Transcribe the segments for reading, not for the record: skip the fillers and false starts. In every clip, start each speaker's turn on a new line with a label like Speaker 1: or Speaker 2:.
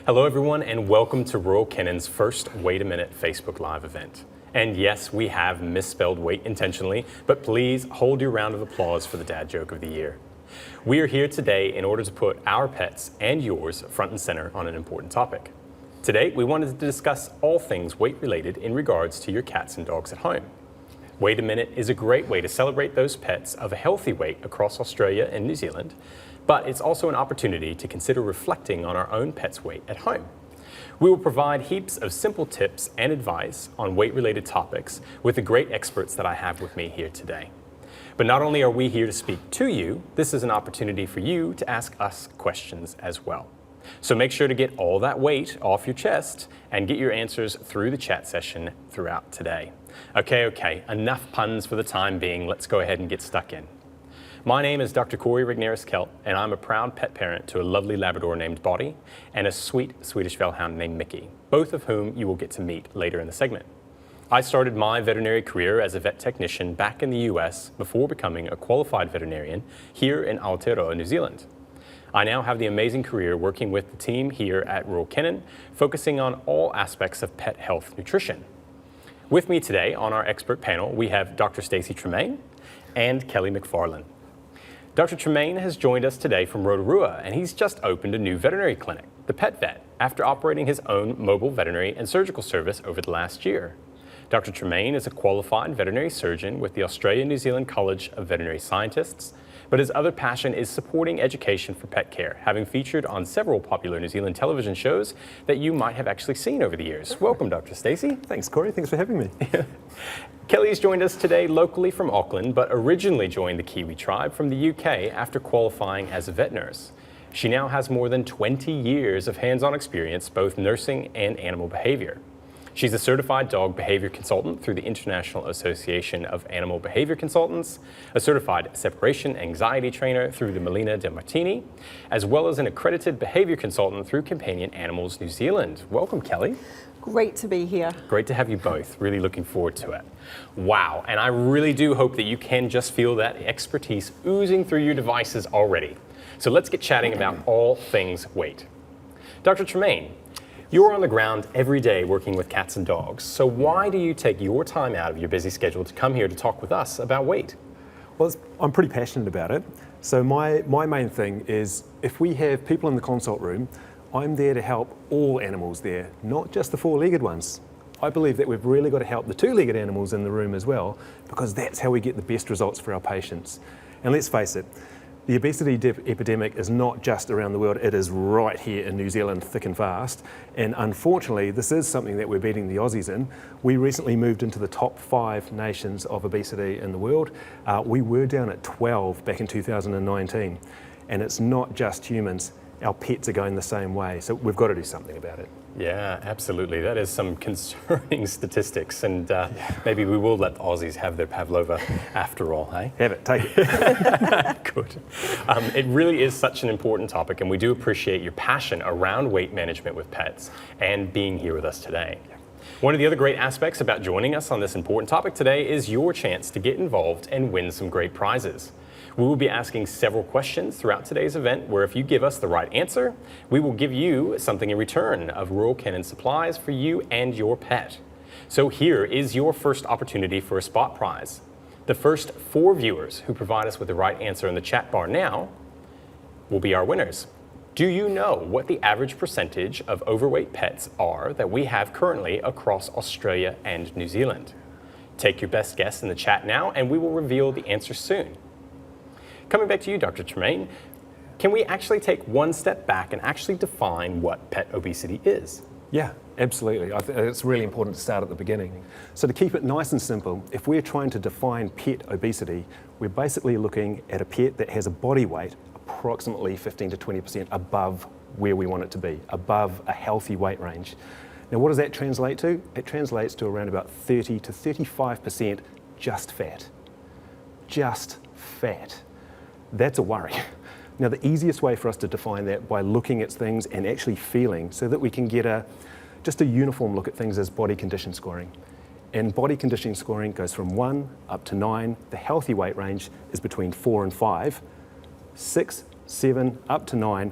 Speaker 1: Hello everyone and welcome to Royal Canin's first Wait a Minute Facebook Live event. And yes, we have misspelled wait intentionally, but please hold your round of applause for the dad joke of the year. We are here today in order to put our pets and yours front and center on an important topic. Today, we wanted to discuss all things weight related in regards to your cats and dogs at home. Wait a Minute is a great way to celebrate those pets of a healthy weight across Australia and New Zealand, but it's also an opportunity to consider reflecting on our own pet's weight at home. We will provide heaps of simple tips and advice on weight-related topics with the great experts that I have with me here today. But not only are we here to speak to you, this is an opportunity for you to ask us questions as well. So make sure to get all that weight off your chest and get your answers through the chat session throughout today. Okay, enough puns for the time being. Let's go ahead and get stuck in. My name is Dr. Regnerus, and I'm a proud pet parent to a lovely Labrador named Boddy and a sweet Swedish Velhound named Mickey, both of whom you will get to meet later in the segment. I started my veterinary career as a vet technician back in the US before becoming a qualified veterinarian here in Aotearoa, New Zealand. I now have the amazing career working with the team here at Royal Canin, focusing on all aspects of pet health nutrition. With me today on our expert panel, we have Dr. Stacey Tremain and Kelly McFarlane. Dr. Tremain has joined us today from Rotorua, and he's just opened a new veterinary clinic, the Pet Vet, after operating his own mobile veterinary and surgical service over the last year. Dr. Tremain is a qualified veterinary surgeon with the Australia-New Zealand College of Veterinary Scientists, but his other passion is supporting education for pet care, having featured on several popular New Zealand television shows that you might have actually seen over the years. Welcome, Dr. Stacey.
Speaker 2: Thanks, Corey. Thanks for having me.
Speaker 1: Kelly's joined us today locally from Auckland, but originally joined the Kiwi tribe from the UK after qualifying as a vet nurse. She now has more than 20 years of hands-on experience, both nursing and animal behavior. She's a certified dog behavior consultant through the International Association of Animal Behavior Consultants, a certified separation anxiety trainer through the Melina de Martini, as well as an accredited behavior consultant through Companion Animals New Zealand. Welcome, Kelly.
Speaker 3: Great to be here.
Speaker 1: Great to have you both. Really looking forward to it. Wow, and I really do hope that you can just feel that expertise oozing through your devices already. So let's get chatting about all things weight. Dr. Tremain, you're on the ground every day working with cats and dogs, so why do you take your time out of your busy schedule to come here to talk with us about weight?
Speaker 2: Well, I'm pretty passionate about it. So my main thing is if we have people in the consult room, I'm there to help all animals there, not just the four-legged ones. I believe that we've really got to help the two-legged animals in the room as well, because that's how we get the best results for our patients. And let's face it, the obesity epidemic is not just around the world, it is right here in New Zealand, thick and fast. And unfortunately, this is something that we're beating the Aussies in. We recently moved into the top 5 nations of obesity in the world. We were down at 12 back in 2019. And it's not just humans, our pets are going the same way. So we've got to do something about it.
Speaker 1: Yeah, absolutely. That is some concerning statistics, and maybe we will let the Aussies have their pavlova after all, hey?
Speaker 2: Have it, take it.
Speaker 1: Good. It really is such an important topic, and we do appreciate your passion around weight management with pets and being here with us today. One of the other great aspects about joining us on this important topic today is your chance to get involved and win some great prizes. We will be asking several questions throughout today's event where if you give us the right answer, we will give you something in return of Royal Canin supplies for you and your pet. So here is your first opportunity for a spot prize. The first 4 viewers who provide us with the right answer in the chat bar now will be our winners. Do you know what the average percentage of overweight pets are that we have currently across Australia and New Zealand? Take your best guess in the chat now and we will reveal the answer soon. Coming back to you, Dr. Tremain, can we actually take one step back and actually define what pet obesity is?
Speaker 2: Yeah, absolutely. I think it's really important to start at the beginning. So to keep it nice and simple, if we're trying to define pet obesity, we're basically looking at a pet that has a body weight approximately 15 to 20% above where we want it to be, above a healthy weight range. Now, what does that translate to? It translates to around about 30 to 35% just fat. Just fat. That's a worry. Now, the easiest way for us to define that by looking at things and actually feeling so that we can get just a uniform look at things is body condition scoring. And body conditioning scoring goes from 1 up to 9. The healthy weight range is between 4 and 5. 6, 7, up to 9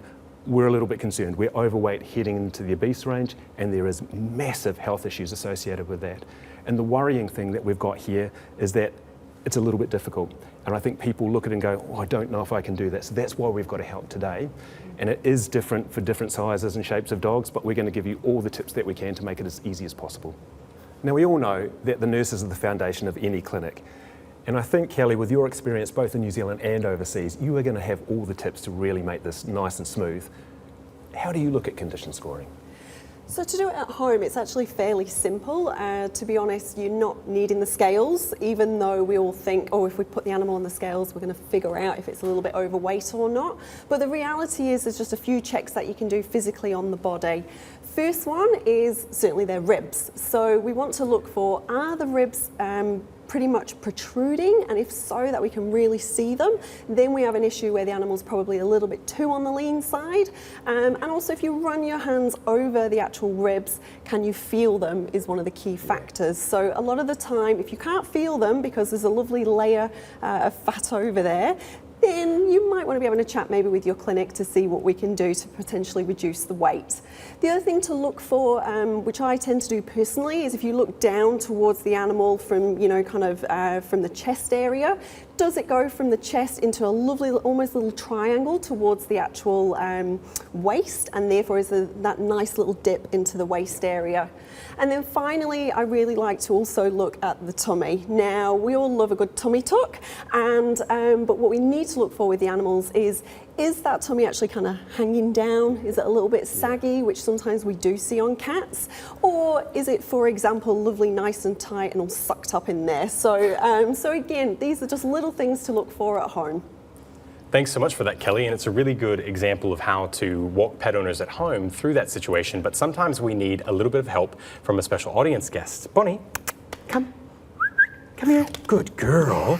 Speaker 2: we're a little bit concerned. We're overweight heading into the obese range, and there is massive health issues associated with that. And the worrying thing that we've got here is that it's a little bit difficult. And I think people look at it and go, oh, I don't know if I can do that. So that's why we've got to help today. And it is different for different sizes and shapes of dogs, but we're going to give you all the tips that we can to make it as easy as possible. Now, we all know that the nurses are the foundation of any clinic. And I think, Kelly, with your experience both in New Zealand and overseas, you are going to have all the tips to really make this nice and smooth. How do you look at condition scoring?
Speaker 3: So to do it at home, it's actually fairly simple. To be honest, you're not needing the scales, even though we all think, oh, if we put the animal on the scales, we're going to figure out if it's a little bit overweight or not. But the reality is there's just a few checks that you can do physically on the body. First one is certainly their ribs. So we want to look for, are the ribs pretty much protruding, and if so, that we can really see them. Then we have an issue where the animal's probably a little bit too on the lean side. And also, if you run your hands over the actual ribs, can you feel them is one of the key factors. So a lot of the time, if you can't feel them because there's a lovely layer of fat over there, then you might want to be having a chat maybe with your clinic to see what we can do to potentially reduce the weight. The other thing to look for, which I tend to do personally, is if you look down towards the animal from, from the chest area, does it go from the chest into a lovely, almost little triangle towards the actual waist, and therefore is that nice little dip into the waist area. And then finally, I really like to also look at the tummy. Now, we all love a good tummy tuck, but what we need to look for with the animals is that tummy actually kind of hanging down? Is it a little bit saggy, which sometimes we do see on cats? Or is it, for example, lovely, nice and tight and all sucked up in there? So again, these are just little things to look for at home.
Speaker 1: Thanks so much for that, Kelly, and it's a really good example of how to walk pet owners at home through that situation, but sometimes we need a little bit of help from a special audience guest. Bonnie, come here. Good girl.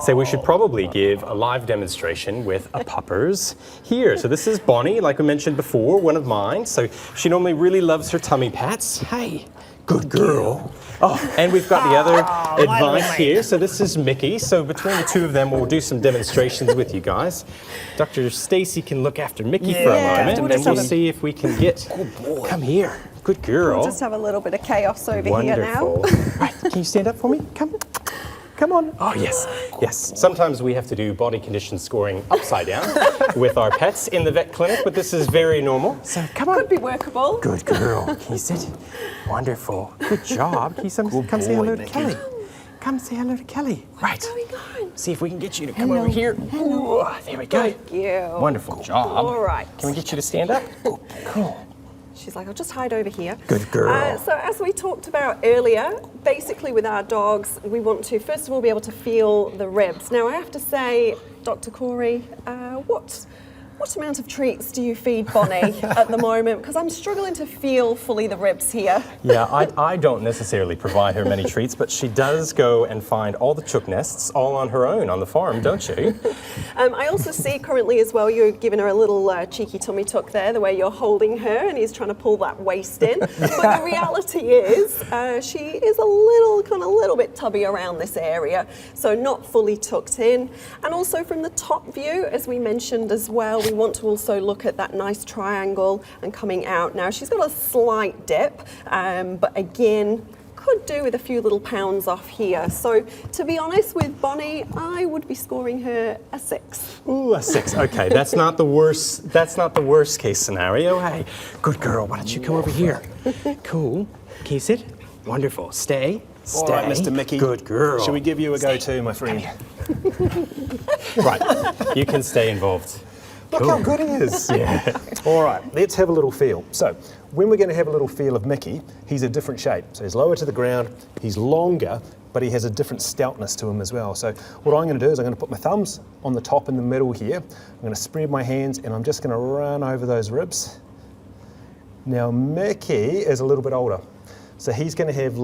Speaker 1: So we should probably give a live demonstration with a puppers here. So this is Bonnie, like we mentioned before, one of mine. So she normally really loves her tummy pats. Hey, good girl. Oh, and we've got the other advice here. So this is Mickey. So between the two of them, we'll do some demonstrations with you guys. Dr. Stacey can look after Mickey for a moment, and we'll see if we can get... Come here. Good girl.
Speaker 3: We'll just have a little bit of chaos over here now.
Speaker 1: Wonderful. Right, can you stand up for me? Come on. Oh, yes. Yes. Sometimes we have to do body condition scoring upside down with our pets in the vet clinic, but this is very normal. So come on.
Speaker 3: Could be workable.
Speaker 1: Good girl. Can you sit? Wonderful. Good job. Can you come say hello to Kelly? Come say hello to Kelly. Right.
Speaker 3: Where are we going?
Speaker 1: See if we can get you to come over here.
Speaker 3: Hello.
Speaker 1: Ooh, there we go.
Speaker 3: Thank you.
Speaker 1: Wonderful job.
Speaker 3: All right.
Speaker 1: Can we get you to stand up? Cool.
Speaker 3: She's like, I'll just hide over here.
Speaker 1: Good girl.
Speaker 3: So as we talked about earlier, basically with our dogs, we want to, first of all, be able to feel the ribs. Now, I have to say, Dr. Corey, what amount of treats do you feed Bonnie at the moment? Because I'm struggling to feel fully the ribs here.
Speaker 1: Yeah, I don't necessarily provide her many treats, but she does go and find all the chook nests all on her own on the farm, don't you?
Speaker 3: I also see currently as well, you're giving her a little cheeky tummy tuck there, the way you're holding her, and he's trying to pull that waist in. But the reality is, she is a little bit tubby around this area, so not fully tucked in. And also from the top view, as we mentioned as well, we want to also look at that nice triangle and coming out. Now, she's got a slight dip, but again, could do with a few little pounds off here. So to be honest with Bonnie, I would be scoring her a 6.
Speaker 1: Ooh, a 6. Okay, that's not the worst. That's not the worst case scenario. Hey, good girl. Why don't you come over here? Cool. Can you sit? Wonderful. Stay. Stay.
Speaker 2: All right, Mr. Mickey.
Speaker 1: Good girl.
Speaker 2: Shall we give you a go too, my friend?
Speaker 1: Right. You can stay involved.
Speaker 2: Look how good he is.
Speaker 1: Yeah.
Speaker 2: All right, let's have a little feel. So when we're going to have a little feel of Mickey, he's a different shape. So he's lower to the ground, he's longer, but he has a different stoutness to him as well. So what I'm going to do is I'm going to put my thumbs on the top in the middle here. I'm going to spread my hands and I'm just going to run over those ribs. Now Mickey is a little bit older. So he's going to have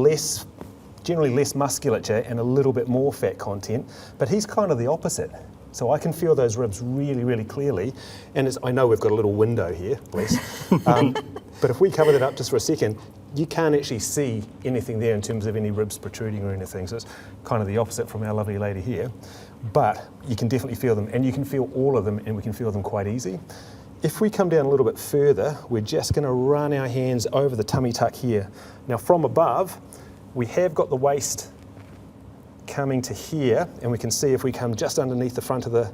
Speaker 2: generally less musculature and a little bit more fat content, but he's kind of the opposite. So I can feel those ribs really, really clearly. And I know we've got a little window here, bless. But if we cover that up just for a second, you can't actually see anything there in terms of any ribs protruding or anything. So it's kind of the opposite from our lovely lady here. But you can definitely feel them, and you can feel all of them, and we can feel them quite easy. If we come down a little bit further, we're just going to run our hands over the tummy tuck here. Now from above, we have got the waist coming to here, and we can see if we come just underneath the front of the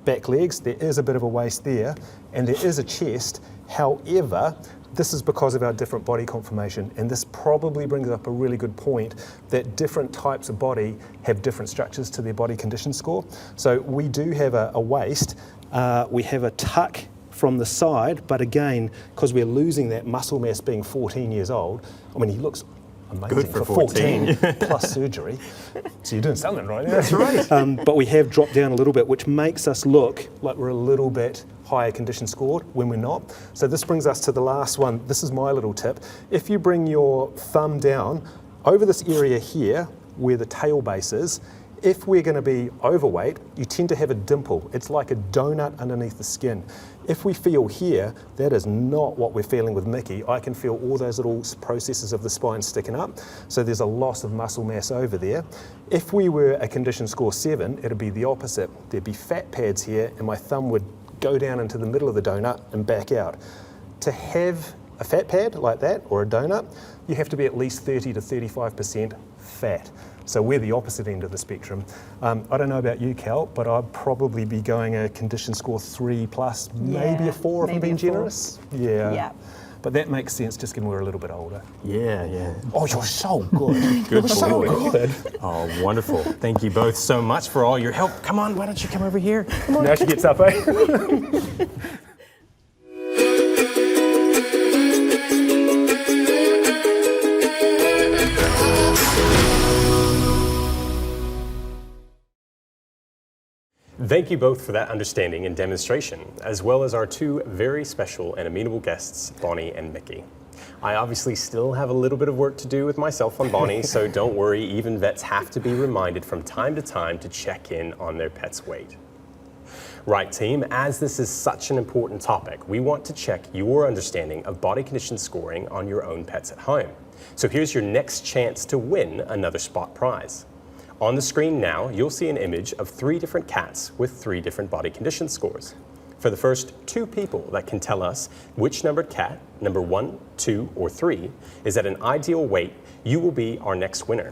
Speaker 2: back legs, there is a bit of a waist there, and there is a chest. However, this is because of our different body conformation, and this probably brings up a really good point that different types of body have different structures to their body condition score. So we do have a waist, we have a tuck from the side, but again, because we're losing that muscle mass being 14 years old, I mean, he looks amazing
Speaker 1: good for 14
Speaker 2: plus surgery. So you're doing something right now.
Speaker 1: That's right.
Speaker 2: But we have dropped down a little bit, which makes us look like we're a little bit higher condition scored when we're not. So this brings us to the last one. This is my little tip. If you bring your thumb down over this area here where the tail base is, if we're going to be overweight, you tend to have a dimple. It's like a donut underneath the skin. If we feel here, that is not what we're feeling with Mickey. I can feel all those little processes of the spine sticking up. So there's a loss of muscle mass over there. If we were a condition score 7, it'd be the opposite. There'd be fat pads here, and my thumb would go down into the middle of the donut and back out. To have a fat pad like that, or a donut, you have to be at least 30 to 35% fat. So we're the opposite end of the spectrum. I don't know about you, Cal, but I'd probably be going a condition score 3 plus, maybe a 4 if I'm being generous. Yeah. But that makes sense just given we're a little bit older.
Speaker 1: Yeah.
Speaker 2: Oh, you're so good.
Speaker 1: Good
Speaker 2: so
Speaker 1: boy.
Speaker 2: good.
Speaker 1: Oh, wonderful. Thank you both so much for all your help. Come on, why don't you come over here? Come on.
Speaker 2: Now she gets up, eh?
Speaker 1: Thank you both for that understanding and demonstration, as well as our 2 very special and amenable guests, Bonnie and Mickey. I obviously still have a little bit of work to do with myself on Bonnie, so don't worry, even vets have to be reminded from time to time to check in on their pet's weight. Right, team, as this is such an important topic, we want to check your understanding of body condition scoring on your own pets at home. So here's your next chance to win another spot prize. On the screen now, you'll see an image of 3 different cats with 3 different body condition scores. For the first 2 people that can tell us which numbered cat, number 1, 2, or 3, is at an ideal weight, you will be our next winner.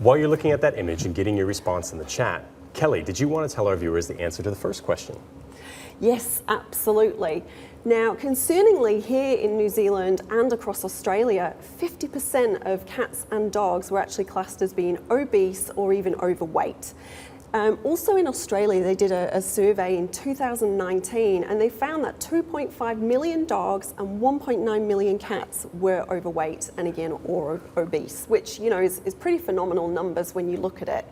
Speaker 1: While you're looking at that image and getting your response in the chat, Kelly, did you want to tell our viewers the answer to the first question?
Speaker 3: Yes, absolutely. Now, concerningly, here in New Zealand and across Australia, 50% of cats and dogs were actually classed as being obese or even overweight. Also in Australia, they did a survey in 2019, and they found that 2.5 million dogs and 1.9 million cats were overweight and again, or obese, which, is pretty phenomenal numbers when you look at it.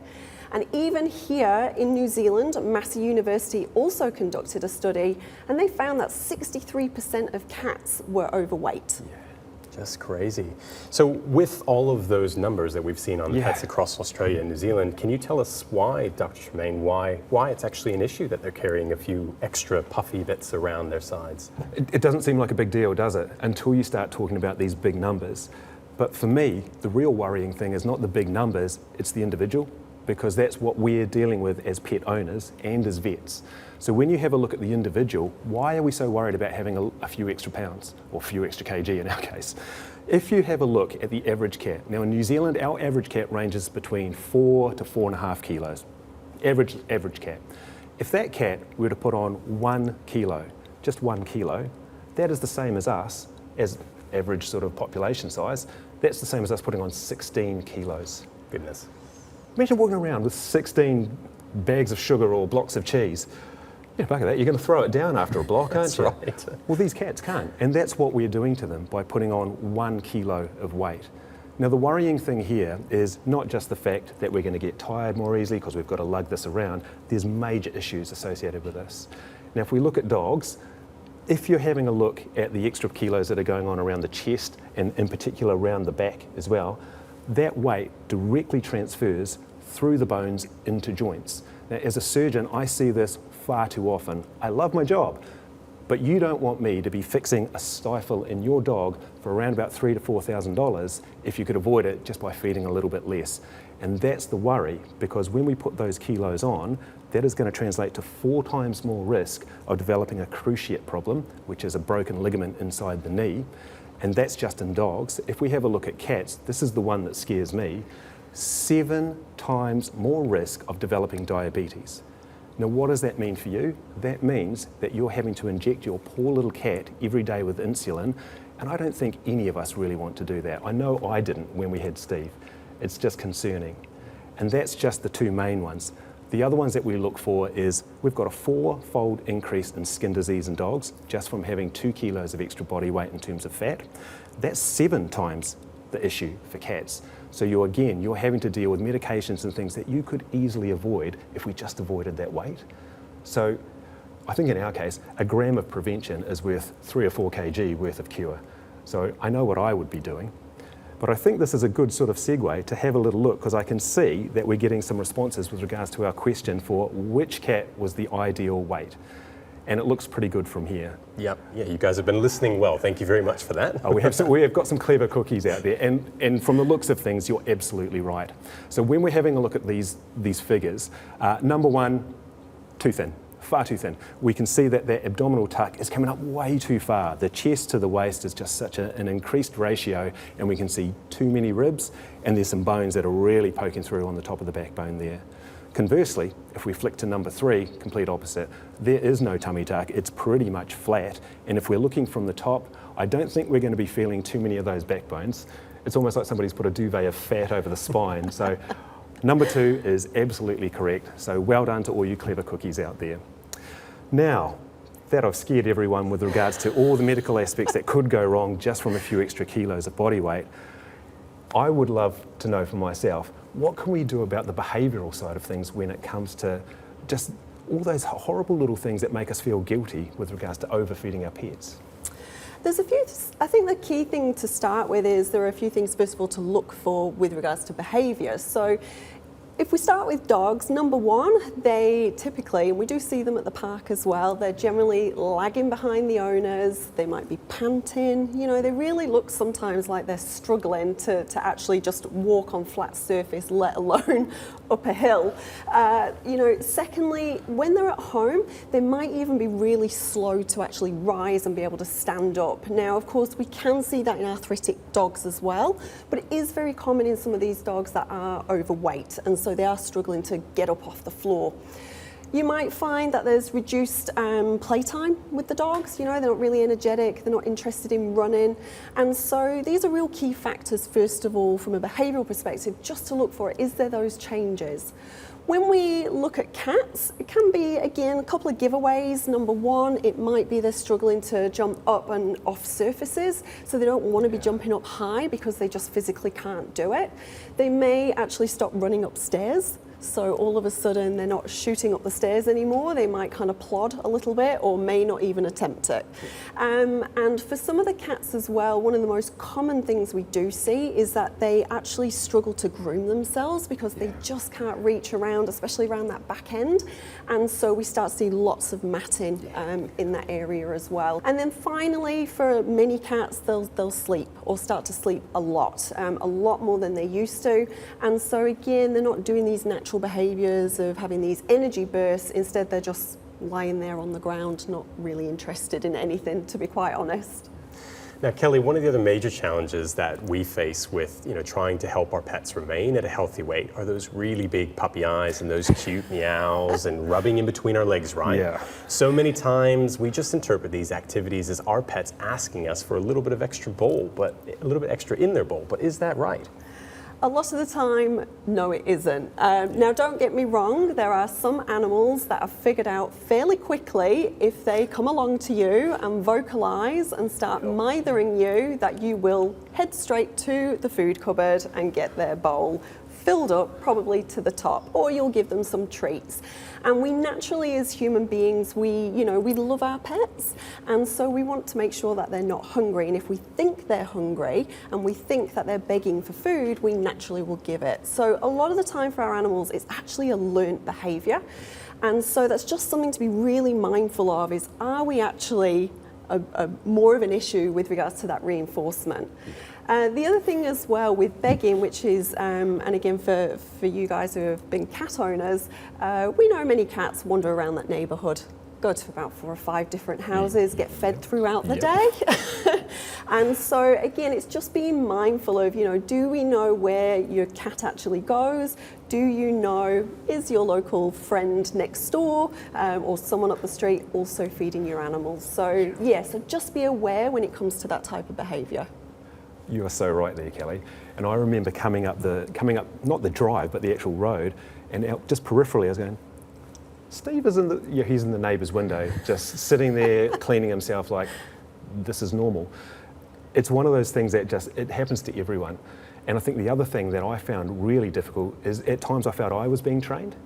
Speaker 3: And even here in New Zealand, Massey University also conducted a study, and they found that 63% of cats were overweight.
Speaker 1: Yeah, just crazy. So with all of those numbers that we've seen on the pets across Australia and New Zealand, can you tell us why, Dr. Tremain, why it's actually an issue that they're carrying a few extra puffy bits around their sides?
Speaker 2: It doesn't seem like a big deal, does it? Until you start talking about these big numbers. But for me, the real worrying thing is not the big numbers, it's the individual, because that's what we're dealing with as pet owners and as vets. So when you have a look at the individual, why are we so worried about having a few extra pounds, or a few extra kg in our case? If you have a look at the average cat, now in New Zealand, our average cat ranges between 4 to 4.5 kilos, average cat. If that cat were to put on 1 kilo, just 1 kilo, that is the same as us, as average sort of population size, that's the same as us putting on 16 kilos.
Speaker 1: Goodness.
Speaker 2: Imagine walking around with 16 bags of sugar or blocks of cheese. Yeah, bugger that, you're going to throw it down after a block, aren't you?
Speaker 1: That's right.
Speaker 2: Well, these cats can't, and that's what we're doing to them by putting on 1 kilo of weight. Now, the worrying thing here is not just the fact that we're going to get tired more easily because we've got to lug this around. There's major issues associated with this. Now, if we look at dogs, if you're having a look at the extra kilos that are going on around the chest, and in particular around the back as well, that weight directly transfers through the bones into joints. Now, as a surgeon, I see this far too often. I love my job, but you don't want me to be fixing a stifle in your dog for around about $3,000 to $4,000 if you could avoid it just by feeding a little bit less. And that's the worry, because when we put those kilos on, that is going to translate to 4 times more risk of developing a cruciate problem, which is a broken ligament inside the knee. And that's just in dogs. If we have a look at cats, this is the one that scares me, 7 times more risk of developing diabetes. Now, what does that mean for you? That means that you're having to inject your poor little cat every day with insulin, and I don't think any of us really want to do that. I know I didn't when we had Steve. It's just concerning. And that's just the 2 main ones. The other ones that we look for is we've got a 4-fold increase in skin disease in dogs just from having 2 kilos of extra body weight in terms of fat. That's 7 times the issue for cats. So you're having to deal with medications and things that you could easily avoid if we just avoided that weight. So I think in our case, a gram of prevention is worth 3 or 4 kg worth of cure. So I know what I would be doing. But I think this is a good sort of segue to have a little look, because I can see that we're getting some responses with regards to our question for which cat was the ideal weight. And it looks pretty good from here.
Speaker 1: Yep, yeah, you guys have been listening well. Thank you very much for that.
Speaker 2: We have got some clever cookies out there, and from the looks of things, you're absolutely right. So when we're having a look at these figures, number 1, too thin, far too thin. We can see that their abdominal tuck is coming up way too far. The chest to the waist is just such an increased ratio, and we can see too many ribs, and there's some bones that are really poking through on the top of the backbone there. Conversely, if we flick to number 3, complete opposite, there is no tummy tuck, it's pretty much flat. And if we're looking from the top, I don't think we're going to be feeling too many of those backbones. It's almost like somebody's put a duvet of fat over the spine. So number 2 is absolutely correct. So well done to all you clever cookies out there. Now, that I've scared everyone with regards to all the medical aspects that could go wrong just from a few extra kilos of body weight, I would love to know for myself, what can we do about the behavioural side of things when it comes to just all those horrible little things that make us feel guilty with regards to overfeeding our pets?
Speaker 3: There's a few, I think the key thing to start with is there are a few things, first of all, to look for with regards to behaviour. So if we start with dogs, number 1, they typically, and we do see them at the park as well, they're generally lagging behind the owners, they might be panting, they really look sometimes like they're struggling to actually just walk on flat surface, let alone up a hill. Secondly, when they're at home, they might even be really slow to actually rise and be able to stand up. Now, of course, we can see that in arthritic dogs as well, but it is very common in some of these dogs that are overweight, and so they are struggling to get up off the floor. You might find that there's reduced playtime with the dogs. They're not really energetic, they're not interested in running. And so these are real key factors, first of all, from a behavioural perspective, just to look for, is there those changes? When we look at cats, it can be, again, a couple of giveaways. Number 1, it might be they're struggling to jump up and off surfaces, so they don't want to be jumping up high because they just physically can't do it. They may actually stop running upstairs. So all of a sudden they're not shooting up the stairs anymore. They might kind of plod a little bit or may not even attempt it. And for some of the cats as well, one of the most common things we do see is that they actually struggle to groom themselves because they just can't reach around, especially around that back end. And so we start to see lots of matting in that area as well. And then finally, for many cats, they'll sleep or start to sleep a lot more than they used to. And so again, they're not doing these natural behaviours of having these energy bursts. Instead, they're just lying there on the ground, not really interested in anything, to be quite honest.
Speaker 1: Now, Kelly, one of the other major challenges that we face with trying to help our pets remain at a healthy weight are those really big puppy eyes and those cute meows and rubbing in between our legs, right?
Speaker 2: Yeah.
Speaker 1: So many times we just interpret these activities as our pets asking us for a little bit of extra bowl, but a little bit extra in their bowl. But is that right?
Speaker 3: A lot of the time, no, it isn't. Now, don't get me wrong, there are some animals that are figured out fairly quickly if they come along to you and vocalise and start mithering you, that you will head straight to the food cupboard and get their bowl filled up, probably to the top, or you'll give them some treats. And we naturally, as human beings, we love our pets, and so we want to make sure that they're not hungry. And if we think they're hungry and we think that they're begging for food, we naturally will give it. So a lot of the time for our animals, it's actually a learnt behaviour. And so that's just something to be really mindful of, is are we actually more of an issue with regards to that reinforcement. The other thing as well with begging, which is, and again for you guys who have been cat owners, we know many cats wander around that neighbourhood, go to about 4 or 5 different houses, get fed throughout the day. And so again, it's just being mindful of, do we know where your cat actually goes? Do you know, is your local friend next door or someone up the street also feeding your animals? So yeah, so just be aware when it comes to that type of behaviour.
Speaker 2: You are so right there, Kelly. And I remember coming up not the drive, but the actual road, and just peripherally I was going, Steve is he's in the neighbour's window, just sitting there cleaning himself like this is normal. It's one of those things that it happens to everyone. And I think the other thing that I found really difficult is at times I felt I was being trained,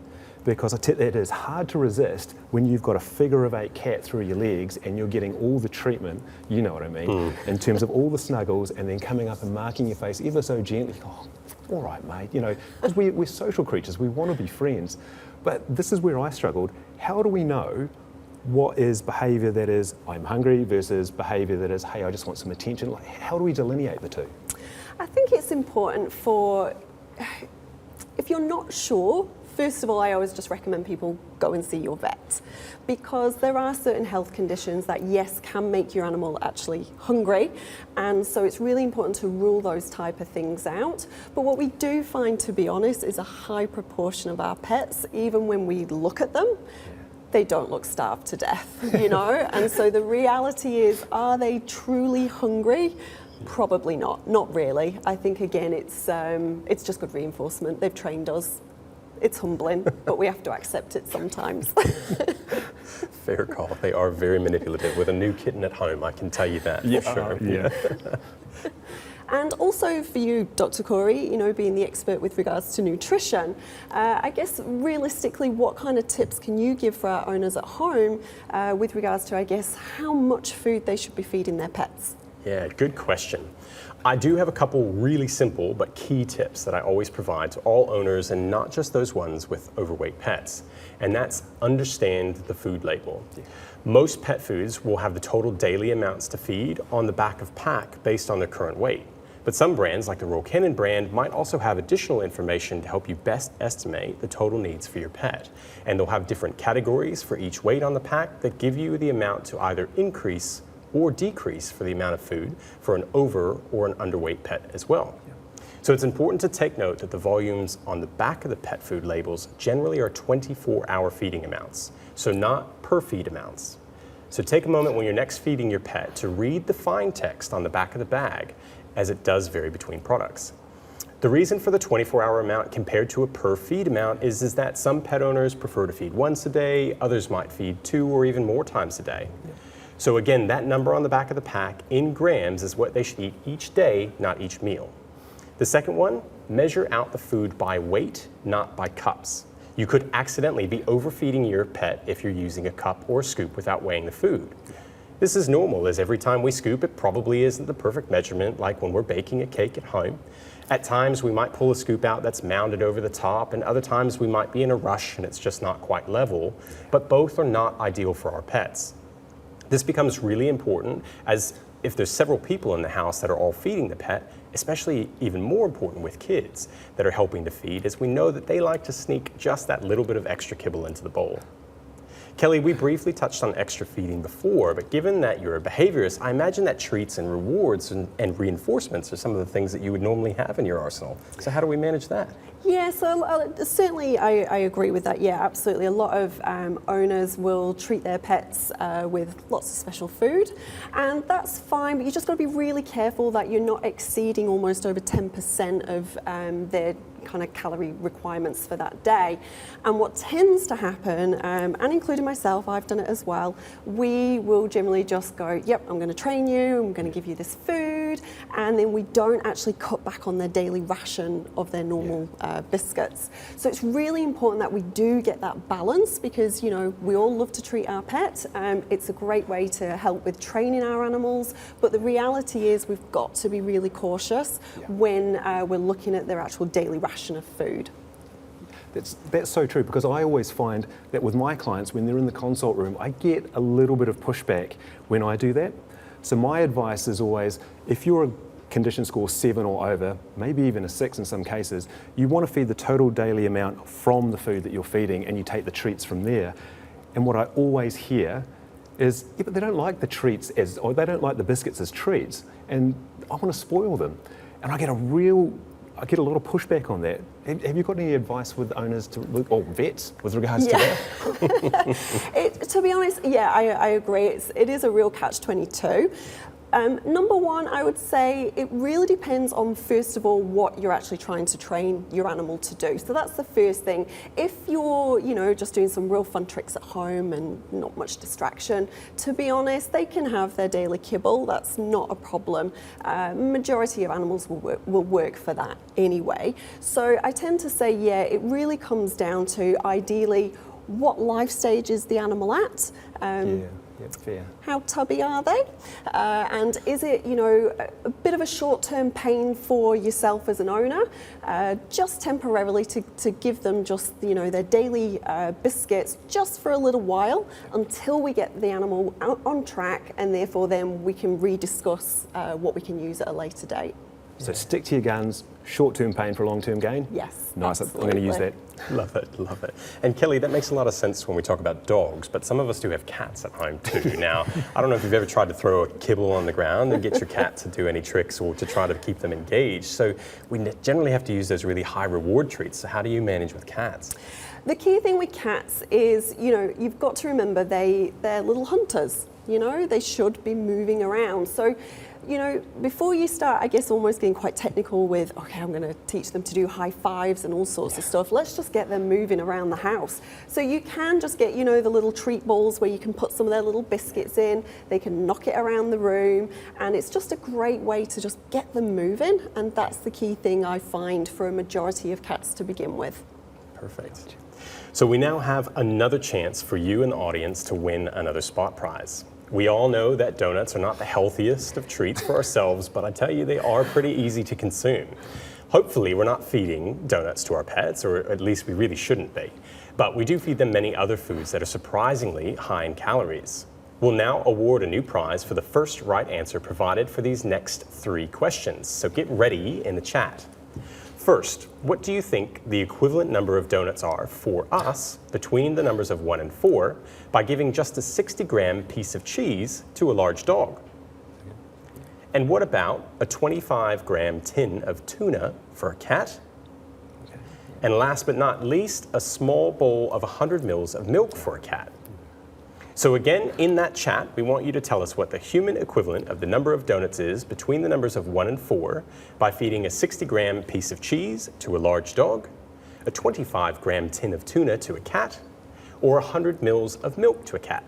Speaker 2: because it is hard to resist when you've got a figure of 8 cat through your legs and you're getting all the treatment, you know what I mean, in terms of all the snuggles, and then coming up and marking your face ever so gently. Oh, all right, mate, because we're social creatures, we want to be friends. But this is where I struggled. How do we know what is behaviour that is I'm hungry versus behaviour that is, hey, I just want some attention? Like, how do we delineate the two?
Speaker 3: I think it's important if you're not sure, first of all, I always just recommend people go and see your vet, because there are certain health conditions that, yes, can make your animal actually hungry. And so it's really important to rule those type of things out. But what we do find, to be honest, is a high proportion of our pets, even when we look at them, they don't look starved to death, And so the reality is, are they truly hungry? Probably not really. I think, again, it's just good reinforcement. They've trained us. It's humbling, but we have to accept it sometimes.
Speaker 1: Fair call. They are very manipulative. With a new kitten at home, I can tell you that for sure.
Speaker 2: Yeah.
Speaker 3: And also for you, Dr. Corey, being the expert with regards to nutrition, I guess realistically, what kind of tips can you give for our owners at home with regards to, I guess, how much food they should be feeding their pets?
Speaker 1: Yeah, good question. I do have a couple really simple but key tips that I always provide to all owners, and not just those ones with overweight pets. And that's understand the food label. Most pet foods will have the total daily amounts to feed on the back of pack based on their current weight. But some brands, like the Royal Canin brand, might also have additional information to help you best estimate the total needs for your pet. And they'll have different categories for each weight on the pack that give you the amount to either increase or decrease for the amount of food for an over or an underweight pet as well. So it's important to take note that the volumes on the back of the pet food labels generally are 24-hour feeding amounts, so not per feed amounts. So take a moment when you're next feeding your pet to read the fine text on the back of the bag, as it does vary between products. The reason for the 24-hour amount compared to a per feed amount is that some pet owners prefer to feed once a day, others might feed 2 or even more times a day. So again, that number on the back of the pack in grams is what they should eat each day, not each meal. The second one, measure out the food by weight, not by cups. You could accidentally be overfeeding your pet if you're using a cup or a scoop without weighing the food. This is normal, as every time we scoop, it probably isn't the perfect measurement, like when we're baking a cake at home. At times, we might pull a scoop out that's mounded over the top, and other times we might be in a rush and it's just not quite level, but both are not ideal for our pets. This becomes really important, as if there's several people in the house that are all feeding the pet, especially even more important with kids that are helping to feed, as we know that they like to sneak just that little bit of extra kibble into the bowl. Kelly, we briefly touched on extra feeding before, but given that you're a behaviorist, I imagine that treats and rewards and reinforcements are some of the things that you would normally have in your arsenal. So how do we manage that?
Speaker 3: Yeah, so certainly I agree with that. Yeah, absolutely. A lot of owners will treat their pets with lots of special food, and that's fine, but you just got to be really careful that you're not exceeding almost over 10% of their kind of calorie requirements for that day. And what tends to happen, and including myself, I've done it as well, we will generally just go, yep, I'm going to train you, I'm going to give you this food, and then we don't actually cut back on their daily ration of their normal biscuits. So it's really important that we do get that balance, because we all love to treat our pet. It's a great way to help with training our animals, but the reality is we've got to be really cautious when we're looking at their actual daily ration of food.
Speaker 2: That's so true, because I always find that with my clients, when they're in the consult room, I get a little bit of pushback when I do that. So my advice is always, if you're a condition score 7 or over, maybe even a 6 in some cases, you want to feed the total daily amount from the food that you're feeding, and you take the treats from there. And what I always hear is, yeah, but they don't like the treats or they don't like the biscuits as treats, and I want to spoil them. And I get a lot of pushback on that. Have you got any advice with owners or vets with regards to that?
Speaker 3: To be honest, yeah, I agree. It is a real catch-22. Number one, I would say it really depends on, first of all, what you're actually trying to train your animal to do. So that's the first thing. If you're, just doing some real fun tricks at home and not much distraction, to be honest, they can have their daily kibble. That's not a problem. Majority of animals will work for that anyway. So I tend to say, yeah, it really comes down to, ideally, what life stage is the animal at?
Speaker 2: Fair.
Speaker 3: How tubby are they? And is it, a bit of a short-term pain for yourself as an owner, just temporarily to give them just, their daily biscuits just for a little while until we get the animal out on track, and therefore then we can rediscuss what we can use at a later date.
Speaker 2: So stick to your guns, short-term pain for a long-term gain?
Speaker 3: Yes,
Speaker 2: nice,
Speaker 3: absolutely.
Speaker 2: I'm going to use that.
Speaker 1: Love it, love it. And Kelly, that makes a lot of sense when we talk about dogs, but some of us do have cats at home too. Now, I don't know if you've ever tried to throw a kibble on the ground and get your cat to do any tricks or to try to keep them engaged. So we generally have to use those really high reward treats. So how do you manage with cats?
Speaker 3: The key thing with cats is, you've got to remember they're little hunters. They should be moving around. So, before you start, I guess, almost getting quite technical with, okay, I'm going to teach them to do high fives and all sorts of stuff, let's just get them moving around the house. So you can just get, the little treat balls where you can put some of their little biscuits in, they can knock it around the room, and it's just a great way to just get them moving, and that's the key thing I find for a majority of cats to begin with.
Speaker 1: Perfect. So we now have another chance for you and the audience to win another spot prize. We all know that donuts are not the healthiest of treats for ourselves, but I tell you, they are pretty easy to consume. Hopefully, we're not feeding donuts to our pets, or at least we really shouldn't be. But we do feed them many other foods that are surprisingly high in calories. We'll now award a new prize for the first right answer provided for these next 3 questions. So get ready in the chat. First, what do you think the equivalent number of donuts are for us between the numbers of 1 and 4 by giving just a 60-gram piece of cheese to a large dog? And what about a 25-gram tin of tuna for a cat? And last but not least, a small bowl of 100 mils of milk for a cat. So again, in that chat, we want you to tell us what the human equivalent of the number of donuts is between the numbers of 1 and 4 by feeding a 60-gram piece of cheese to a large dog, a 25-gram tin of tuna to a cat, or 100 mils of milk to a cat.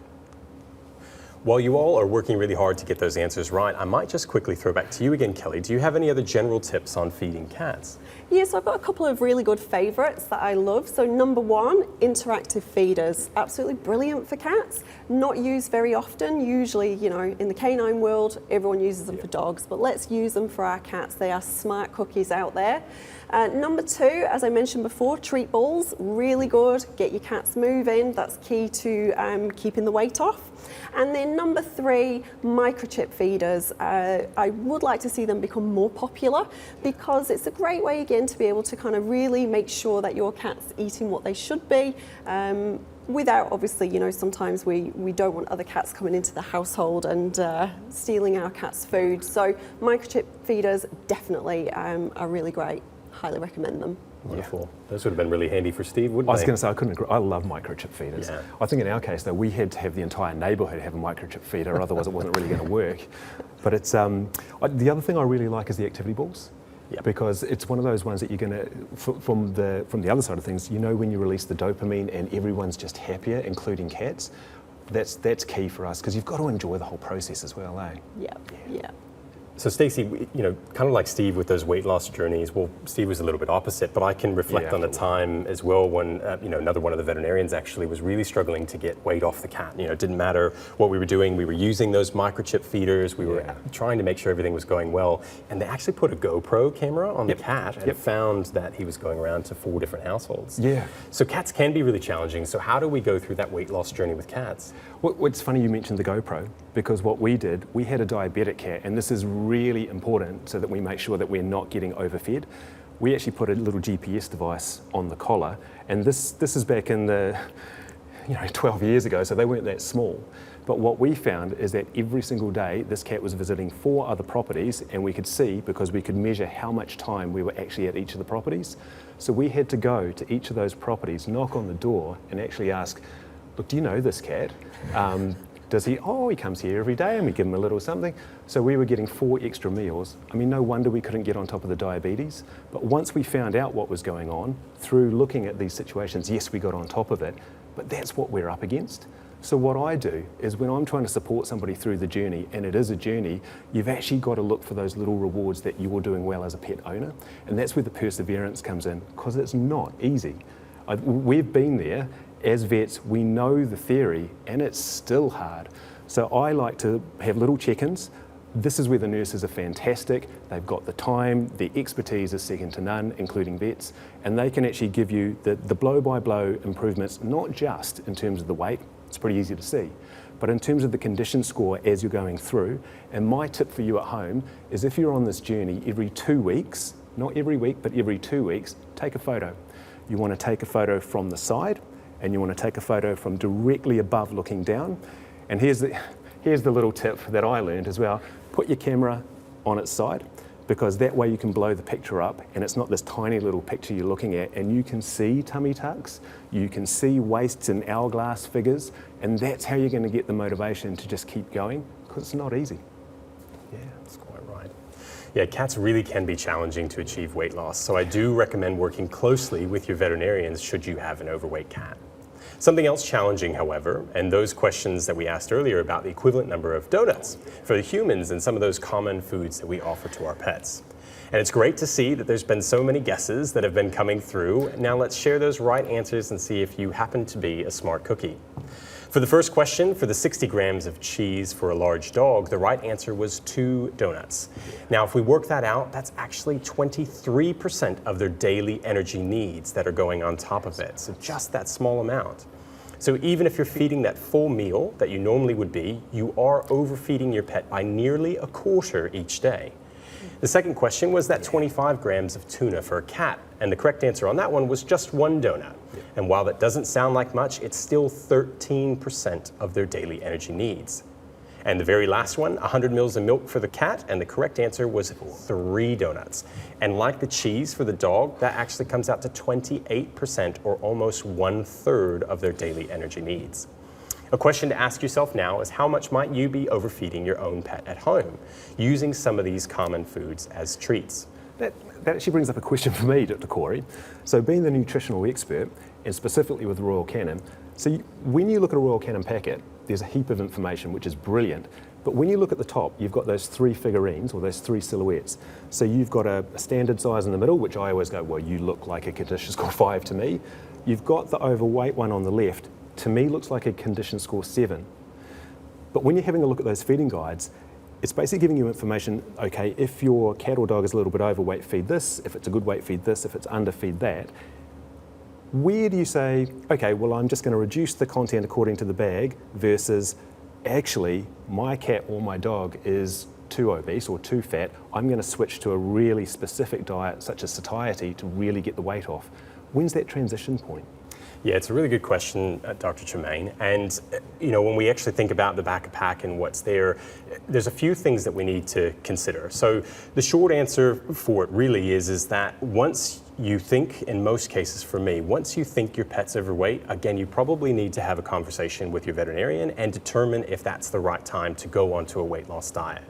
Speaker 1: While you all are working really hard to get those answers right, I might just quickly throw back to you again, Kelly. Do you have any other general tips on feeding cats?
Speaker 3: Yes, I've got a couple of really good favourites that I love. So number one, interactive feeders. Absolutely brilliant for cats. Not used very often. Usually, in the canine world, everyone uses them for dogs, but let's use them for our cats. They are smart cookies out there. Number two, as I mentioned before, treat balls. Really good. Get your cats moving. That's key to keeping the weight off. And then number three, microchip feeders. I would like to see them become more popular because it's a great way, again, to be able to kind of really make sure that your cat's eating what they should be. Without, obviously, sometimes we don't want other cats coming into the household and stealing our cat's food. So microchip feeders definitely are really great. Highly recommend them.
Speaker 1: Wonderful. Yeah. Those would have been really handy for Steve, wouldn't they?
Speaker 2: I was going to say, I couldn't agree. I love microchip feeders. Yeah. I think in our case, though, we had to have the entire neighbourhood have a microchip feeder, otherwise it wasn't really going to work. But it's the other thing I really like is the activity balls. Yep. Because it's one of those ones that you're going to, from the other side of things, when you release the dopamine and everyone's just happier, including cats, that's key for us because you've got to enjoy the whole process as well, eh?
Speaker 3: Yeah.
Speaker 1: So Stacey, kind of like Steve with those weight loss journeys, well, Steve was a little bit opposite, but I can reflect on the time as well when, another one of the veterinarians actually was really struggling to get weight off the cat. It didn't matter what we were doing. We were using those microchip feeders. We were trying to make sure everything was going well. And they actually put a GoPro camera on the cat and found that he was going around to 4 different households.
Speaker 2: Yeah.
Speaker 1: So cats can be really challenging. So how do we go through that weight loss journey with cats?
Speaker 2: What's funny you mentioned the GoPro, because what we did, we had a diabetic cat, and this is really important so that we make sure that we're not getting overfed. We actually put a little GPS device on the collar, and this is back in the 12 years ago, so they weren't that small. But what we found is that every single day this cat was visiting 4 other properties, and we could see, because we could measure how much time we were actually at each of the properties. So we had to go to each of those properties, knock on the door, and actually ask, look, do you know this cat? Does he? Oh, he comes here every day, and we give him a little something. So we were getting 4 extra meals. I mean, no wonder we couldn't get on top of the diabetes. But once we found out what was going on, through looking at these situations, yes, we got on top of it, but that's what we're up against. So what I do is when I'm trying to support somebody through the journey, and it is a journey, you've actually got to look for those little rewards that you're doing well as a pet owner. And that's where the perseverance comes in, because it's not easy. We've been there. As vets, we know the theory, and it's still hard. So I like to have little check-ins. This is where the nurses are fantastic. They've got the time, the expertise is second to none, including vets, and they can actually give you the blow-by-blow improvements, not just in terms of the weight, it's pretty easy to see, but in terms of the condition score as you're going through. And my tip for you at home is if you're on this journey, every 2 weeks, not every week, but every 2 weeks, take a photo. You want to take a photo from the side, and you want to take a photo from directly above looking down. And here's the little tip that I learned as well. Put your camera on its side, because that way you can blow the picture up and it's not this tiny little picture you're looking at, and you can see tummy tucks, you can see waists and hourglass figures, and that's how you're going to get the motivation to just keep going, because it's not easy.
Speaker 1: Yeah, that's quite right. Yeah, cats really can be challenging to achieve weight loss, so I do recommend working closely with your veterinarians should you have an overweight cat. Something else challenging, however, and those questions that we asked earlier about the equivalent number of donuts for the humans and some of those common foods that we offer to our pets. And it's great to see that there's been so many guesses that have been coming through. Now let's share those right answers and see if you happen to be a smart cookie. For the first question, for the 60 grams of cheese for a large dog, the right answer was 2 donuts. Now, if we work that out, that's actually 23% of their daily energy needs that are going on top of it. So just that small amount. So even if you're feeding that full meal that you normally would be, you are overfeeding your pet by nearly a quarter each day. The second question was that 25 grams of tuna for a cat, and the correct answer on that one was just 1 donut. And while that doesn't sound like much, it's still 13% of their daily energy needs. And the very last one, 100 mils of milk for the cat, and the correct answer was 3 donuts. And like the cheese for the dog, that actually comes out to 28%, or almost 1/3 of their daily energy needs. A question to ask yourself now is, how much might you be overfeeding your own pet at home, using some of these common foods as treats?
Speaker 2: That actually brings up a question for me, Dr. Corey. So being the nutritional expert, and specifically with Royal Canin, so when you look at a Royal Canin packet, there's a heap of information, which is brilliant. But when you look at the top, you've got those 3 figurines, or those 3 silhouettes. So you've got a standard size in the middle, which I always go, well, you look like a condition score 5 to me. You've got the overweight one on the left, to me looks like a condition score 7. But when you're having a look at those feeding guides, it's basically giving you information, okay, if your cat or dog is a little bit overweight, feed this. If it's a good weight, feed this. If it's under, feed that. Where do you say, okay, well, I'm just going to reduce the content according to the bag, versus actually my cat or my dog is too obese or too fat, I'm going to switch to a really specific diet such as satiety to really get the weight off. When's that transition point?
Speaker 1: Yeah, it's a really good question, Dr. Tremain. And when we actually think about the back of pack and what's there, there's a few things that we need to consider. So the short answer for it really is that once you think, in most cases for me, once you think your pet's overweight, again, you probably need to have a conversation with your veterinarian and determine if that's the right time to go onto a weight loss diet.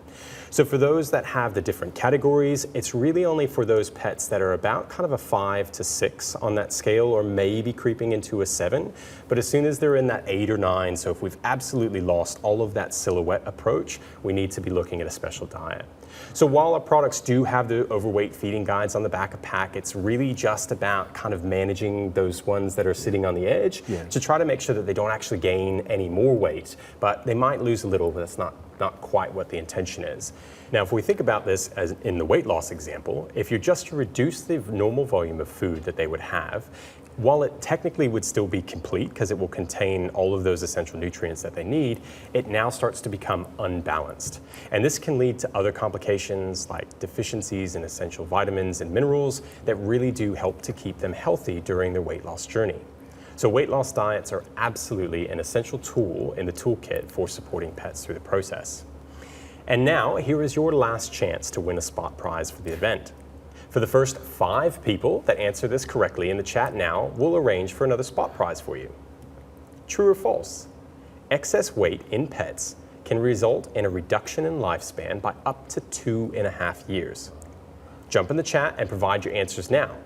Speaker 1: So for those that have the different categories, it's really only for those pets that are about kind of a 5 to 6 on that scale, or maybe creeping into a 7. But as soon as they're in that 8 or 9, so if we've absolutely lost all of that silhouette approach, we need to be looking at a special diet. So while our products do have the overweight feeding guides on the back of pack, it's really just about kind of managing those ones that are sitting on the edge to try to make sure that they don't actually gain any more weight, but they might lose a little, but that's not quite what the intention is. Now, if we think about this as in the weight loss example, if you're just to reduce the normal volume of food that they would have, while it technically would still be complete because it will contain all of those essential nutrients that they need, it now starts to become unbalanced. And this can lead to other complications like deficiencies in essential vitamins and minerals that really do help to keep them healthy during their weight loss journey. So weight loss diets are absolutely an essential tool in the toolkit for supporting pets through the process. And now, here is your last chance to win a spot prize for the event. For the first 5 people that answer this correctly in the chat now, we'll arrange for another spot prize for you. True or false? Excess weight in pets can result in a reduction in lifespan by up to 2.5 years. Jump in the chat and provide your answers now.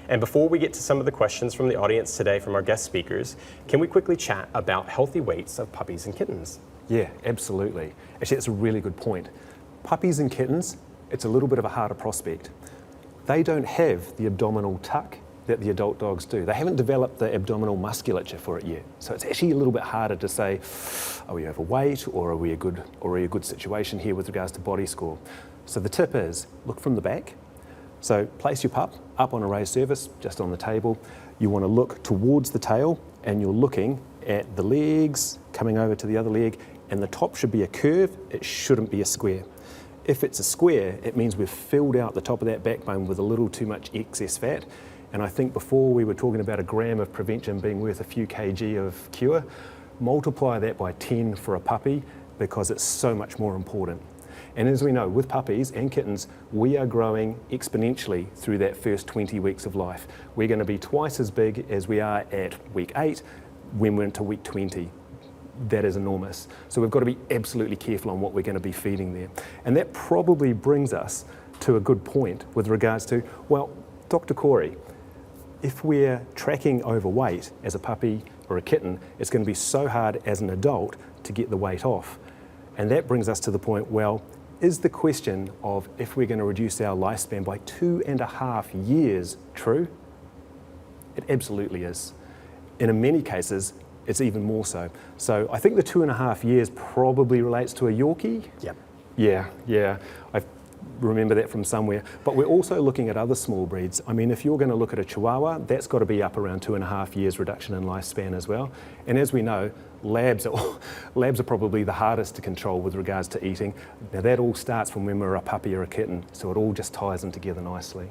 Speaker 1: And before we get to some of the questions from the audience today from our guest speakers, can we quickly chat about healthy weights of puppies and kittens?
Speaker 2: Yeah, absolutely. Actually, that's a really good point. Puppies and kittens, it's a little bit of a harder prospect. They don't have the abdominal tuck that the adult dogs do. They haven't developed the abdominal musculature for it yet. So it's actually a little bit harder to say, are we overweight, or are we a good situation here with regards to body score? So the tip is, look from the back. So place your pup up on a raised surface, just on the table. You want to look towards the tail, and you're looking at the legs, coming over to the other leg, and the top should be a curve, it shouldn't be a square. If it's a square, it means we've filled out the top of that backbone with a little too much excess fat. And I think before we were talking about a gram of prevention being worth a few kg of cure. Multiply that by 10 for a puppy, because it's so much more important. And as we know, with puppies and kittens, we are growing exponentially through that first 20 weeks of life. We're going to be twice as big as we are at week 8 when we're into week 20. That is enormous. So we've got to be absolutely careful on what we're going to be feeding there. And that probably brings us to a good point with regards to, well, Dr. Corey, if we're tracking overweight as a puppy or a kitten, it's going to be so hard as an adult to get the weight off. And that brings us to the point, well, is the question of if we're going to reduce our lifespan by 2.5 years true? It absolutely is. And in many cases, it's even more so. So I think the 2.5 years probably relates to a Yorkie.
Speaker 1: Yep.
Speaker 2: Yeah. I remember that from somewhere. But we're also looking at other small breeds. I mean, if you're going to look at a Chihuahua, that's got to be up around 2.5 years reduction in lifespan as well. And as we know, labs are probably the hardest to control with regards to eating. Now that all starts from when we're a puppy or a kitten, so it all just ties in together nicely.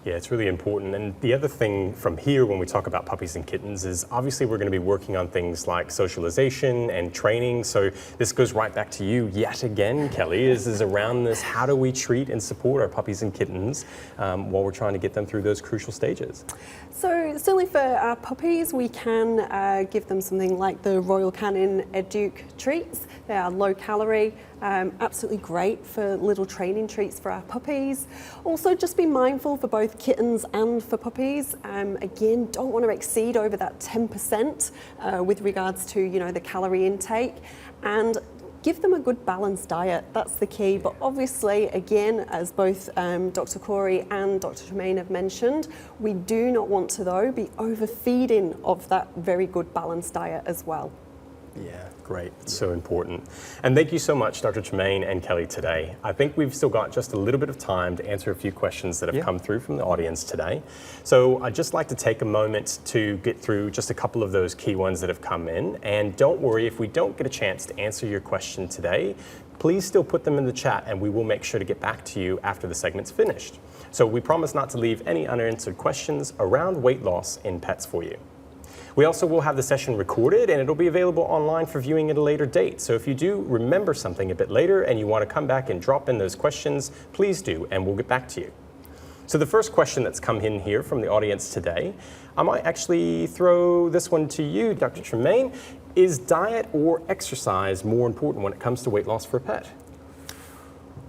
Speaker 1: Yeah, it's really important. And the other thing from here when we talk about puppies and kittens is obviously we're going to be working on things like socialization and training. So this goes right back to you yet again, Kelly, is around this. How do we treat and support our puppies and kittens while we're trying to get them through those crucial stages?
Speaker 3: So certainly for our puppies, we can give them something like the Royal Canin Educ treats. They are low calorie, absolutely great for little training treats for our puppies. Also just be mindful for both kittens and for puppies. Again, don't want to exceed over that 10% with regards to, the calorie intake, and give them a good balanced diet. That's the key. But obviously, again, as both Dr. Corey and Dr. Tremain have mentioned, we do not want to, though, be overfeeding of that very good balanced diet as well.
Speaker 1: Yeah, great. It's so important. And thank you so much, Dr. Tremain and Kelly, today. I think we've still got just a little bit of time to answer a few questions that have come through from the audience today. So I'd just like to take a moment to get through just a couple of those key ones that have come in. And don't worry, if we don't get a chance to answer your question today, please still put them in the chat and we will make sure to get back to you after the segment's finished. So we promise not to leave any unanswered questions around weight loss in pets for you. We also will have the session recorded and it'll be available online for viewing at a later date. So if you do remember something a bit later and you want to come back and drop in those questions, please do, and we'll get back to you. So the first question that's come in here from the audience today, I might actually throw this one to you, Dr. Tremain. Is diet or exercise more important when it comes to weight loss for a pet?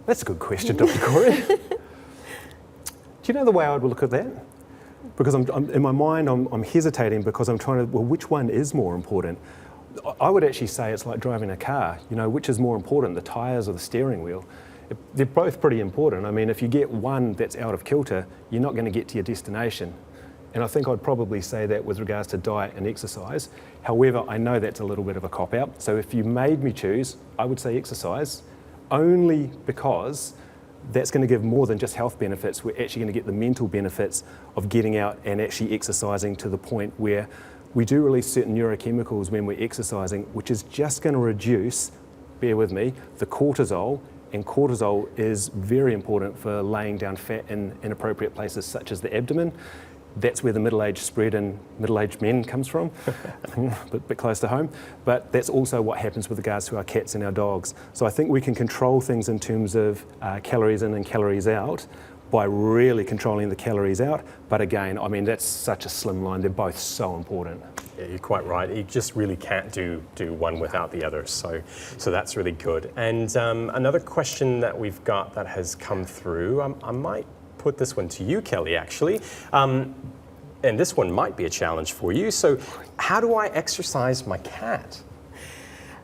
Speaker 2: That's a good question, Dr. Corey. Do you know the way I would look at that? Because I'm in my mind, I'm hesitating because I'm trying to, well, which one is more important? I would actually say it's like driving a car. You know, which is more important, the tyres or the steering wheel? They're both pretty important. I mean, if you get one that's out of kilter, you're not going to get to your destination. And I think I'd probably say that with regards to diet and exercise. However, I know that's a little bit of a cop-out. So if you made me choose, I would say exercise, only because that's going to give more than just health benefits. We're actually going to get the mental benefits of getting out and actually exercising to the point where we do release certain neurochemicals when we're exercising, which is just going to reduce, bear with me, the cortisol. And cortisol is very important for laying down fat in inappropriate places such as the abdomen. That's where the middle-aged spread in middle-aged men comes from, a bit close to home. But that's also what happens with regards to our cats and our dogs. So I think we can control things in terms of calories in and calories out by really controlling the calories out. But again, I mean, that's such a slim line. They're both so important.
Speaker 1: Yeah, you're quite right. You just really can't do one without the other. So that's really good. And another question that we've got that has come through, I might put this one to you, Kelly, actually. And this one might be a challenge for you. So how do I exercise my cat?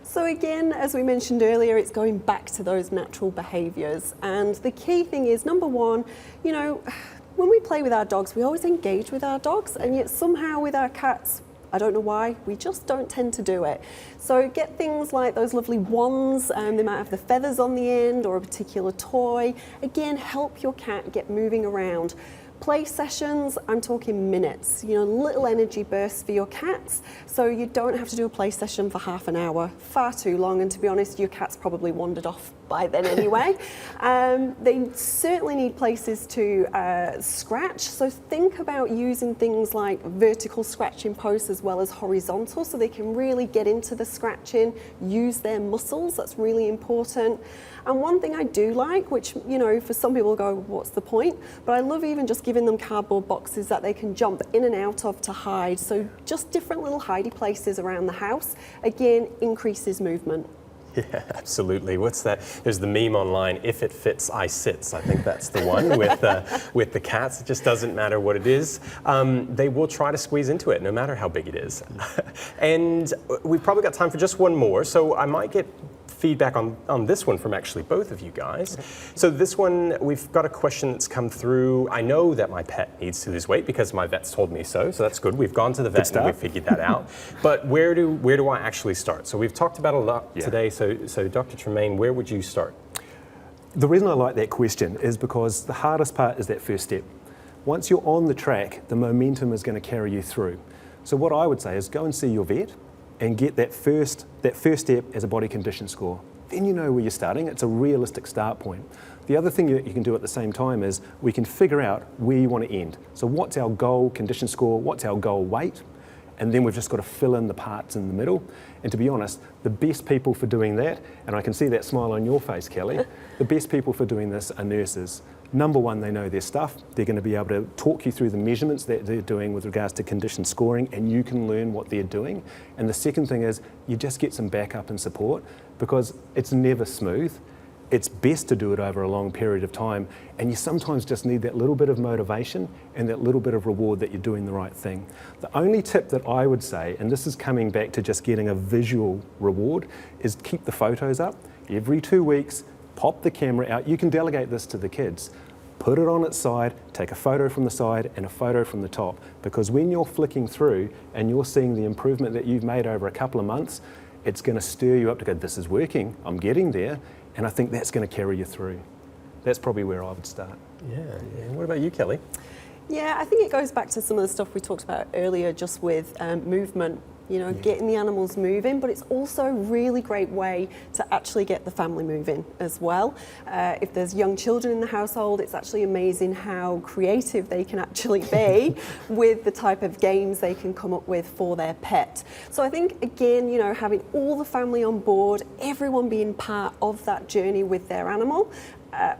Speaker 3: So again, as we mentioned earlier, it's going back to those natural behaviours. And the key thing is, number one, you know, when we play with our dogs, we always engage with our dogs, and yet somehow with our cats, I don't know why, we just don't tend to do it. So get things like those lovely wands, they might have the feathers on the end or a particular toy. Again, help your cat get moving around. Play sessions, I'm talking minutes, you know, little energy bursts for your cats. So you don't have to do a play session for half an hour, far too long. And to be honest, your cat's probably wandered off by then anyway. They certainly need places to scratch. So think about using things like vertical scratching posts as well as horizontal, so they can really get into the scratching, use their muscles. That's really important. And one thing I do like, which, you know, for some people go, what's the point? But I love even just giving them cardboard boxes that they can jump in and out of to hide. So just different little hidey places around the house. Again, increases movement.
Speaker 1: Yeah, absolutely. What's that? There's the meme online, if it fits, I sits. I think that's the one with the cats. It just doesn't matter what it is. They will try to squeeze into it, no matter how big it is. And we've probably got time for just one more, so I might get feedback on this one from actually both of you guys. So this one, we've got a question that's come through. I know that my pet needs to lose weight because my vet's told me so that's good. We've gone to the vet and we've figured that out. But where do I actually start? So we've talked about a lot today. So Dr. Tremain, where would you start?
Speaker 2: The reason I like that question is because the hardest part is that first step. Once you're on the track, the momentum is going to carry you through. So what I would say is go and see your vet and get that first step as a body condition score. Then you know where you're starting. It's a realistic start point. The other thing you can do at the same time is we can figure out where you want to end. So what's our goal condition score? What's our goal weight? And then we've just got to fill in the parts in the middle. And to be honest, the best people for doing that, and I can see that smile on your face, Kelly, the best people for doing this are nurses. Number one, they know their stuff. They're going to be able to talk you through the measurements that they're doing with regards to condition scoring, and you can learn what they're doing. And the second thing is you just get some backup and support, because it's never smooth. It's best to do it over a long period of time, and you sometimes just need that little bit of motivation and that little bit of reward that you're doing the right thing. The only tip that I would say, and this is coming back to just getting a visual reward, is keep the photos up. Every 2 weeks, pop the camera out. You can delegate this to the kids. Put it on its side, take a photo from the side and a photo from the top, because when you're flicking through and you're seeing the improvement that you've made over a couple of months, it's going to stir you up to go, this is working, I'm getting there. And I think that's going to carry you through. That's probably where I would start.
Speaker 1: Yeah. What about you, Kelly?
Speaker 3: Yeah, I think it goes back to some of the stuff we talked about earlier, just with movement, you know, getting the animals moving, but it's also a really great way to actually get the family moving as well. If there's young children in the household, it's actually amazing how creative they can actually be with the type of games they can come up with for their pet. So I think, again, you know, having all the family on board, everyone being part of that journey with their animal,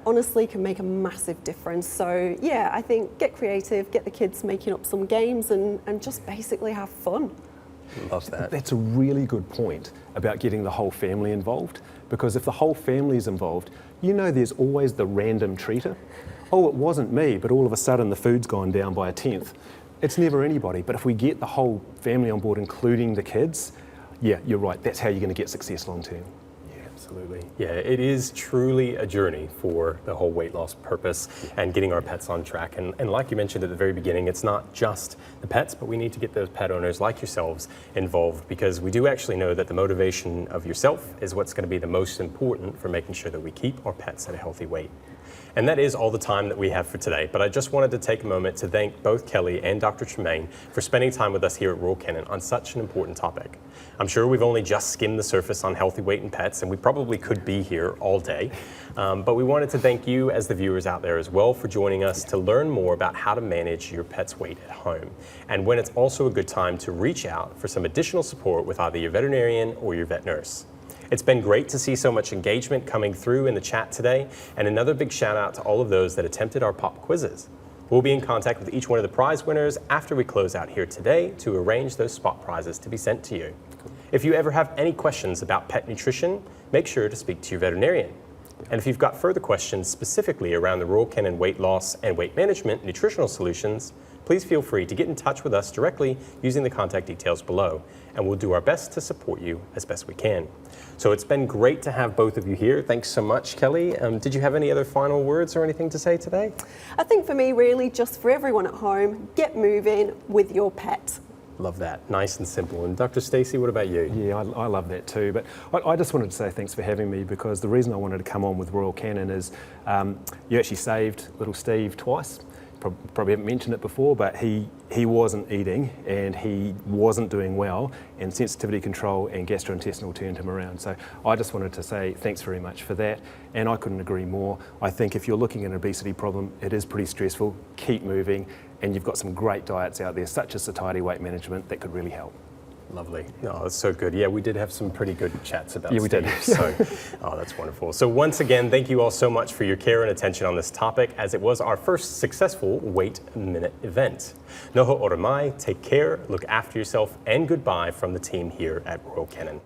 Speaker 3: honestly can make a massive difference. So yeah, I think get creative, get the kids making up some games and just basically have fun.
Speaker 1: Love that.
Speaker 2: That's a really good point about getting the whole family involved, because if the whole family is involved, you know there's always the random treater. Oh, it wasn't me, but all of a sudden the food's gone down by 1/10. It's never anybody, but if we get the whole family on board, including the kids, yeah, you're right, that's how you're going to get success long term.
Speaker 1: Absolutely. Yeah, it is truly a journey for the whole weight loss purpose and getting our pets on track. And like you mentioned at the very beginning, it's not just the pets, but we need to get those pet owners like yourselves involved, because we do actually know that the motivation of yourself is what's going to be the most important for making sure that we keep our pets at a healthy weight. And that is all the time that we have for today. But I just wanted to take a moment to thank both Kelly and Dr. Tremain for spending time with us here at Royal Canin on such an important topic. I'm sure we've only just skimmed the surface on healthy weight in pets, and we probably could be here all day. But we wanted to thank you as the viewers out there as well for joining us to learn more about how to manage your pet's weight at home, and when it's also a good time to reach out for some additional support with either your veterinarian or your vet nurse. It's been great to see so much engagement coming through in the chat today, and another big shout out to all of those that attempted our pop quizzes. We'll be in contact with each one of the prize winners after we close out here today to arrange those spot prizes to be sent to you. If you ever have any questions about pet nutrition, make sure to speak to your veterinarian. And if you've got further questions specifically around the Royal Canin weight loss and weight management nutritional solutions, please feel free to get in touch with us directly using the contact details below, and we'll do our best to support you as best we can. So it's been great to have both of you here. Thanks so much, Kelly. Did you have any other final words or anything to say today?
Speaker 3: I think for me, really, just for everyone at home, get moving with your pet.
Speaker 1: Love that. Nice and simple. And Dr. Stacey, what about you?
Speaker 2: Yeah, I love that too. But I just wanted to say thanks for having me, because the reason I wanted to come on with Royal Canin is you actually saved little Steve twice. Probably haven't mentioned it before, but he wasn't eating and he wasn't doing well, and sensitivity control and gastrointestinal turned him around. So I just wanted to say thanks very much for that, and I couldn't agree more. I think if you're looking at an obesity problem, it is pretty stressful. Keep moving, and you've got some great diets out there, such as satiety weight management, that could really help.
Speaker 1: Lovely. Oh, that's so good. Yeah, we did have some pretty good chats about
Speaker 2: we
Speaker 1: Steve,
Speaker 2: did.
Speaker 1: So, oh, that's wonderful. So once again, thank you all so much for your care and attention on this topic, as it was our first successful Wait a Minute event. Noho ora mai, take care, look after yourself, and goodbye from the team here at Royal Canin.